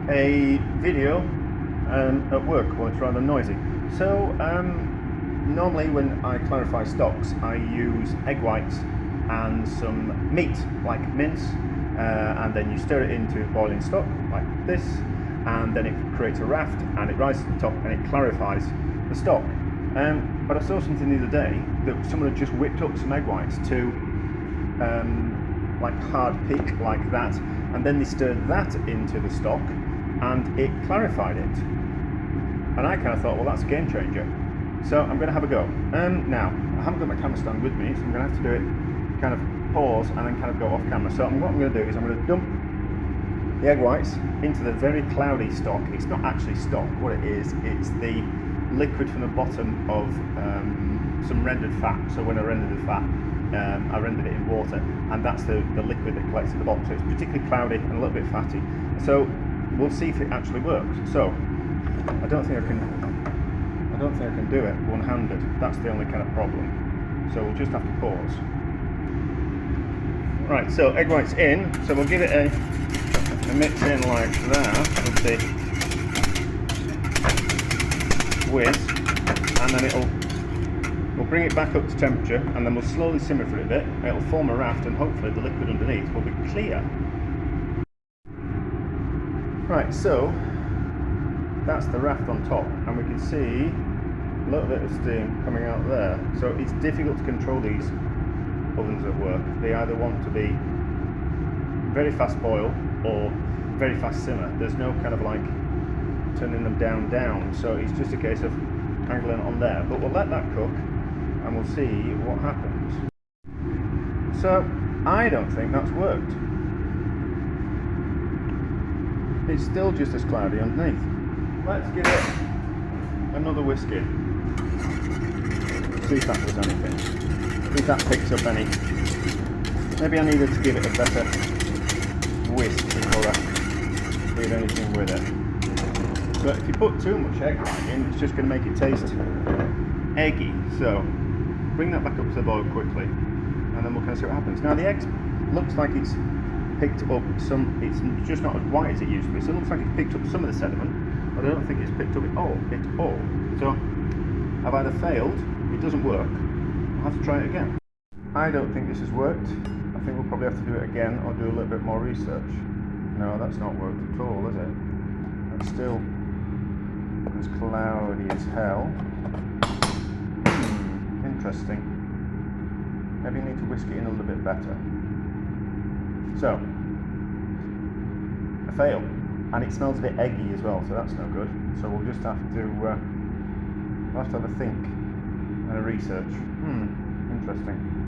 a video at work when it's rather noisy. So normally when I clarify stocks, I use egg whites and some meat like mince, and then you stir it into boiling stock like this, and then it creates a raft and it rises to the top and it clarifies the stock. But I saw something the other day that someone had just whipped up some egg whites to like hard pick like that, and then they stirred that into the stock and it clarified it. And I kind of thought, well, that's a game changer. So I'm going to have a go. Now, I haven't got my camera stand with me, so I'm going to have to do it, kind of pause and then kind of go off camera. So what I'm going to do is I'm going to dump the egg whites into the very cloudy stock. It's not actually stock. What it is, it's the liquid from the bottom of some rendered fat. So when I rendered the fat, I rendered it in water, and that's the liquid that collects at the bottom. So it's particularly cloudy and a little bit fatty. So we'll see if it actually works. So I don't think I can do it one-handed. That's the only kind of problem. So we'll just have to pause. Right, so egg whites in. So we'll give it a mix in like that with the whisk, and then we'll bring it back up to temperature, and then we'll slowly simmer for a bit. It'll form a raft, and hopefully the liquid underneath will be clear. Right, so that's the raft on top, and we can see a little bit of steam coming out there. So it's difficult to control these ovens at work. They either want to be very fast boil or very fast simmer. There's no kind of like turning them down, so it's just a case of angling on there. But we'll let that cook and we'll see what happens. So I don't think that's worked. It's still just as cloudy underneath. Let's give it another whiskey. See if that does anything. See if that picks up any. Maybe I needed to give it a better whisk before I did anything with it. But if you put too much egg white in, it's just going to make it taste eggy. So bring that back up to the boil quickly, and then we'll kind of see what happens. Now the eggs looks like it's picked up some. It's just not as white as it used to be. So it looks like it's picked up some of the sediment, but I don't think it's picked up it all. So I've either failed, it doesn't work, I'll have to try it again. I don't think this has worked. I think we'll probably have to do it again or do a little bit more research. No, that's not worked at all, is it? It's still as cloudy as hell. Interesting. Maybe you need to whisk it in a little bit better. So, a fail. And it smells a bit eggy as well, so that's no good. So we'll just have to have a think and a research. Interesting.